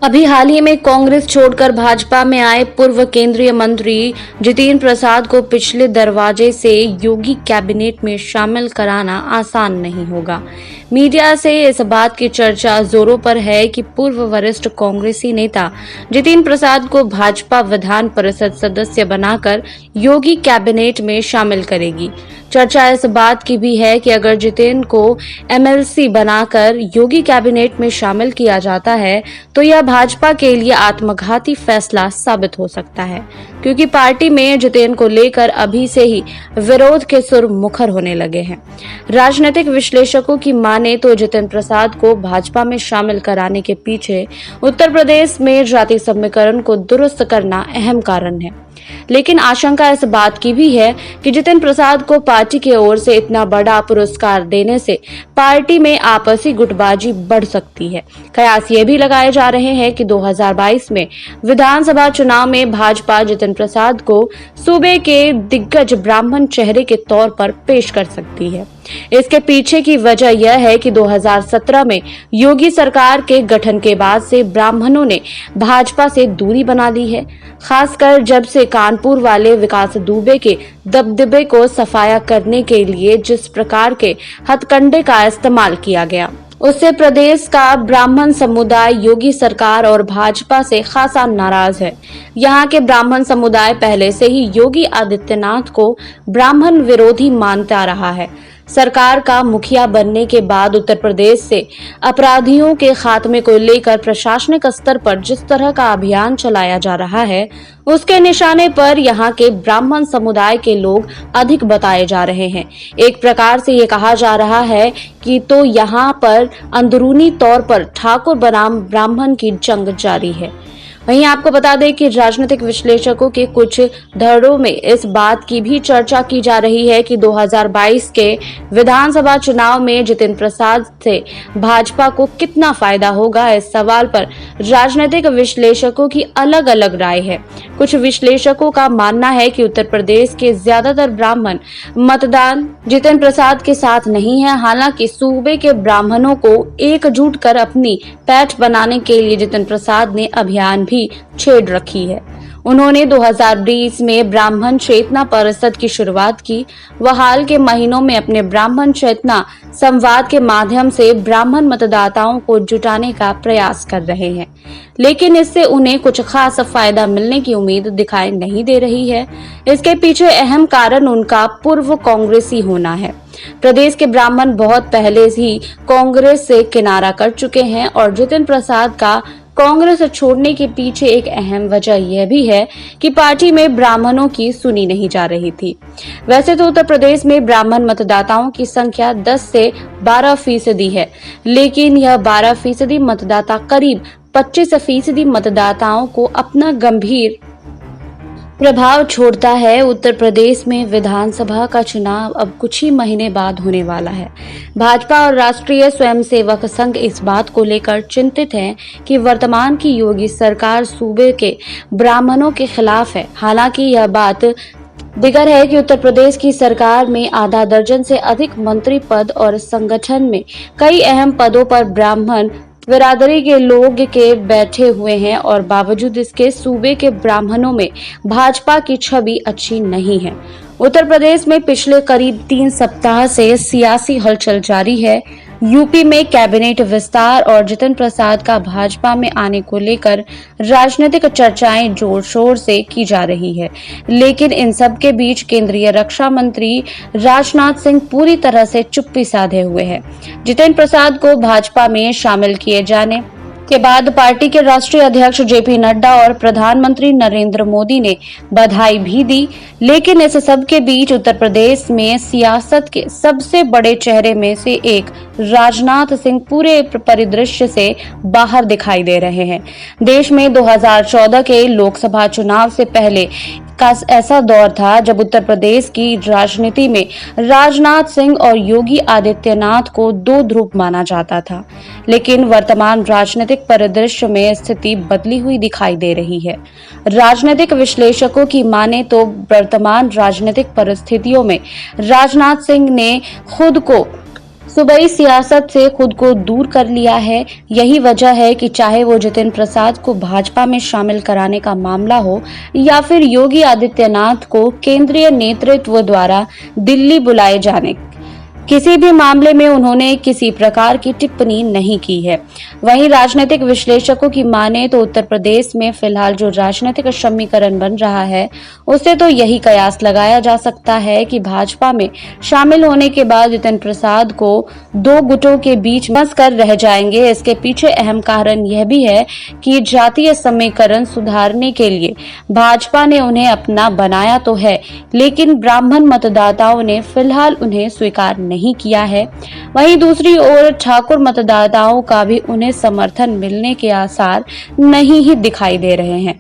अभी हाल ही में कांग्रेस छोड़कर भाजपा में आए पूर्व केंद्रीय मंत्री जितेंद्र प्रसाद को पिछले दरवाजे से योगी कैबिनेट में शामिल कराना आसान नहीं होगा। मीडिया से इस बात की चर्चा जोरों पर है कि पूर्व वरिष्ठ कांग्रेसी नेता जितेंद्र प्रसाद को भाजपा विधान परिषद सदस्य बनाकर योगी कैबिनेट में शामिल करेगी। चर्चा इस बात की भी है कि अगर जितेंद्र को एमएलसी बनाकर योगी कैबिनेट में शामिल किया जाता है तो यह भाजपा के लिए आत्मघाती फैसला साबित हो सकता है, क्योंकि पार्टी में जितेंद्र को लेकर अभी से ही विरोध के सुर मुखर होने लगे हैं। राजनीतिक विश्लेषकों की माने तो जितेंद्र प्रसाद को भाजपा में शामिल कराने के पीछे उत्तर प्रदेश में जाति समीकरण को दुरुस्त करना अहम कारण है। लेकिन आशंका इस बात की भी है कि जितेंद्र प्रसाद को पार्टी की ओर से इतना बड़ा पुरस्कार देने से पार्टी में आपसी गुटबाजी बढ़ सकती है। कयास ये भी लगाए जा रहे हैं कि 2022 में विधानसभा चुनाव में भाजपा जितेंद्र प्रसाद को सूबे के दिग्गज ब्राह्मण चेहरे के तौर पर पेश कर सकती है। इसके पीछे की वजह यह है कि 2017 में योगी सरकार के गठन के बाद से ब्राह्मणों ने भाजपा से दूरी बना ली है, खासकर जब से कानपुर वाले विकास दुबे के दबदबे को सफाया करने के लिए जिस प्रकार के हथकंडे का इस्तेमाल किया गया, उससे प्रदेश का ब्राह्मण समुदाय योगी सरकार और भाजपा से खासा नाराज है। यहाँ के ब्राह्मण समुदाय पहले से ही योगी आदित्यनाथ को ब्राह्मण विरोधी मानता रहा है। सरकार का मुखिया बनने के बाद उत्तर प्रदेश से अपराधियों के खात्मे को लेकर प्रशासनिक स्तर पर जिस तरह का अभियान चलाया जा रहा है, उसके निशाने पर यहाँ के ब्राह्मण समुदाय के लोग अधिक बताए जा रहे हैं। एक प्रकार से ये कहा जा रहा है कि तो यहाँ पर अंदरूनी तौर पर ठाकुर बनाम ब्राह्मण की जंग जारी है। वहीं आपको बता दें कि राजनीतिक विश्लेषकों के कुछ धड़ों में इस बात की भी चर्चा की जा रही है कि 2022 के विधानसभा चुनाव में जितेंद्र प्रसाद से भाजपा को कितना फायदा होगा। इस सवाल पर राजनीतिक विश्लेषकों की अलग अलग राय है। कुछ विश्लेषकों का मानना है कि उत्तर प्रदेश के ज्यादातर ब्राह्मण मतदान जितेंद्र प्रसाद के साथ नहीं है। हालांकि सूबे के ब्राह्मणों को एकजुट कर अपनी पैठ बनाने के लिए जितेंद्र प्रसाद ने अभियान भी छेड़ रखी है। उन्होंने 2020 में ब्राह्मण चेतना परिषद की शुरुआत की। वह हाल के महीनों में अपने ब्राह्मण चेतना संवाद के माध्यम से ब्राह्मण मतदाताओं को जुटाने का प्रयास कर रहे हैं, लेकिन इससे उन्हें कुछ खास फायदा मिलने की उम्मीद दिखाई नहीं दे रही है। इसके पीछे अहम कारण उनका पूर्व कांग्रेसी होना है। प्रदेश के ब्राह्मण बहुत पहले ही कांग्रेस से किनारा कर चुके हैं और जितेंद्र प्रसाद का कांग्रेस छोड़ने के पीछे एक अहम वजह यह भी है कि पार्टी में ब्राह्मणों की सुनी नहीं जा रही थी। वैसे तो उत्तर प्रदेश में ब्राह्मण मतदाताओं की संख्या 10 से 12% है, लेकिन यह 12% मतदाता करीब 25% मतदाताओं को अपना गंभीर प्रभाव छोड़ता है। उत्तर प्रदेश में विधानसभा का चुनाव अब कुछ ही महीने बाद होने वाला है। भाजपा और राष्ट्रीय स्वयंसेवक संघ इस बात को लेकर चिंतित है कि वर्तमान की योगी सरकार सूबे के ब्राह्मणों के खिलाफ है। हालांकि यह बात दिगर है कि उत्तर प्रदेश की सरकार में आधा दर्जन से अधिक मंत्री पद और संगठन में कई अहम पदों पर ब्राह्मण बिरादरी के लोग के बैठे हुए हैं और बावजूद इसके सूबे के ब्राह्मणों में भाजपा की छवि अच्छी नहीं है। उत्तर प्रदेश में पिछले करीब 3 सप्ताह से सियासी हलचल जारी है। यूपी में कैबिनेट विस्तार और जितेंद्र प्रसाद का भाजपा में आने को लेकर राजनीतिक चर्चाएं जोर शोर से की जा रही है, लेकिन इन सब के बीच केंद्रीय रक्षा मंत्री राजनाथ सिंह पूरी तरह से चुप्पी साधे हुए हैं। जितेंद्र प्रसाद को भाजपा में शामिल किए जाने के बाद पार्टी के राष्ट्रीय अध्यक्ष जेपी नड्डा और प्रधानमंत्री नरेंद्र मोदी ने बधाई भी दी, लेकिन इस सब के बीच उत्तर प्रदेश में सियासत के सबसे बड़े चेहरे में से एक राजनाथ सिंह पूरे परिदृश्य से बाहर दिखाई दे रहे हैं। देश में 2014 के लोकसभा चुनाव से पहले का ऐसा दौर था जब उत्तर प्रदेश की राजनीति में राजनाथ सिंह और योगी आदित्यनाथ को दो ध्रुव माना जाता था, लेकिन वर्तमान राजनीतिक परिदृश्य में स्थिति बदली हुई दिखाई दे रही है। राजनीतिक विश्लेषकों की माने तो वर्तमान राजनीतिक परिस्थितियों में राजनाथ सिंह ने खुद को सूबाई सियासत से खुद को दूर कर लिया है। यही वजह है कि चाहे वो जितिन प्रसाद को भाजपा में शामिल कराने का मामला हो या फिर योगी आदित्यनाथ को केंद्रीय नेतृत्व द्वारा दिल्ली बुलाए जाने, किसी भी मामले में उन्होंने किसी प्रकार की टिप्पणी नहीं की है। वहीं राजनीतिक विश्लेषकों की माने तो उत्तर प्रदेश में फिलहाल जो राजनीतिक समीकरण बन रहा है, उससे तो यही कयास लगाया जा सकता है कि भाजपा में शामिल होने के बाद जितिन प्रसाद को दो गुटों के बीच फंस कर रह जाएंगे। इसके पीछे अहम कारण यह भी है कि जातीय समीकरण सुधारने के लिए भाजपा ने उन्हें अपना बनाया तो है, लेकिन ब्राह्मण मतदाताओं ने फिलहाल उन्हें स्वीकार नहीं किया है। वहीं दूसरी ओर ठाकुर मतदाताओं का भी उन्हें समर्थन मिलने के आसार नहीं ही दिखाई दे रहे हैं।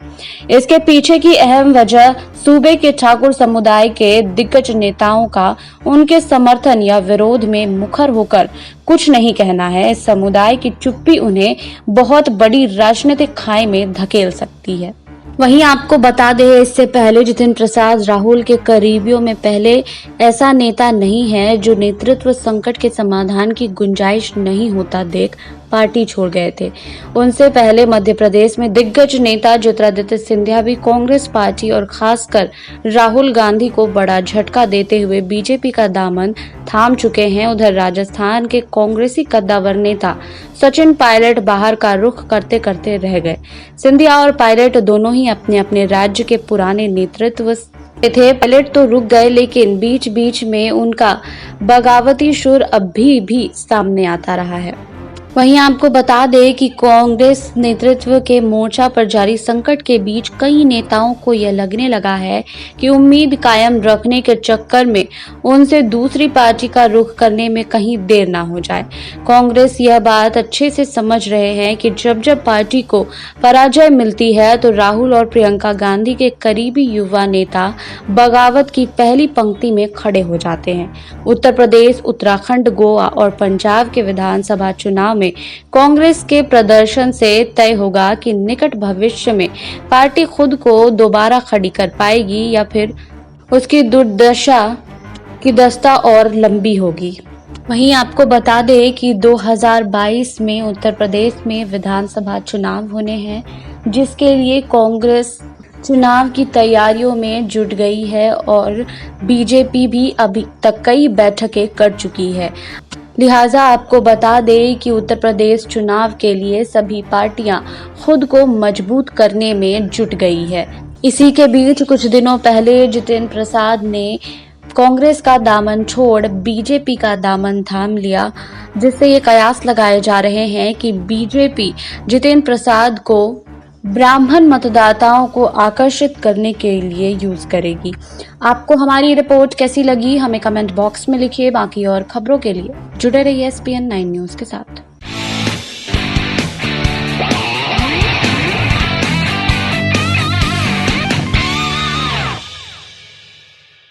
इसके पीछे की अहम वजह सूबे के ठाकुर समुदाय के दिग्गज नेताओं का उनके समर्थन या विरोध में मुखर होकर कुछ नहीं कहना है। इस समुदाय की चुप्पी उन्हें बहुत बड़ी राजनीतिक खाई में धकेल सकती है। वहीं आपको बता दें, इससे पहले जितिन प्रसाद राहुल के करीबियों में पहले ऐसा नेता नहीं है जो नेतृत्व संकट के समाधान की गुंजाइश नहीं होता देख पार्टी छोड़ गए थे। उनसे पहले मध्य प्रदेश में दिग्गज नेता ज्योतिरादित्य सिंधिया भी कांग्रेस पार्टी और खासकर राहुल गांधी को बड़ा झटका देते हुए बीजेपी का दामन थाम चुके हैं। उधर राजस्थान के कांग्रेसी कद्दावर नेता सचिन पायलट बाहर का रुख करते करते रह गए। सिंधिया और पायलट दोनों ही अपने अपने राज्य के पुराने नेतृत्व थे। पायलट तो रुक गए, लेकिन बीच बीच में उनका बगावती सुर अभी भी सामने आता रहा है। वहीं आपको बता दें कि कांग्रेस नेतृत्व के मोर्चा पर जारी संकट के बीच कई नेताओं को यह लगने लगा है कि उम्मीद कायम रखने के चक्कर में उनसे दूसरी पार्टी का रुख करने में कहीं देर ना हो जाए। कांग्रेस यह बात अच्छे से समझ रहे हैं कि जब जब पार्टी को पराजय मिलती है तो राहुल और प्रियंका गांधी के करीबी युवा नेता बगावत की पहली पंक्ति में खड़े हो जाते हैं। उत्तर प्रदेश, उत्तराखंड, गोवा और पंजाब के विधानसभा चुनाव में कांग्रेस के प्रदर्शन से तय होगा कि निकट भविष्य में पार्टी खुद को दोबारा खड़ी कर पाएगी या फिर उसकी दुर्दशा की दस्ता और लंबी होगी। वहीं आपको बता दें कि 2022 में उत्तर प्रदेश में विधानसभा चुनाव होने हैं, जिसके लिए कांग्रेस चुनाव की तैयारियों में जुट गई है और बीजेपी भी अभी तक कई बैठकें कर चुकी है। लिहाजा आपको बता दें कि उत्तर प्रदेश चुनाव के लिए सभी पार्टियां खुद को मजबूत करने में जुट गई है। इसी के बीच कुछ दिनों पहले जितिन प्रसाद ने कांग्रेस का दामन छोड़ बीजेपी का दामन थाम लिया, जिससे ये कयास लगाए जा रहे हैं कि बीजेपी जितिन प्रसाद को ब्राह्मण मतदाताओं को आकर्षित करने के लिए यूज करेगी। आपको हमारी रिपोर्ट कैसी लगी हमें कमेंट बॉक्स में लिखिए। बाकी और खबरों के लिए जुड़े रहिए SPN 9 न्यूज के साथ।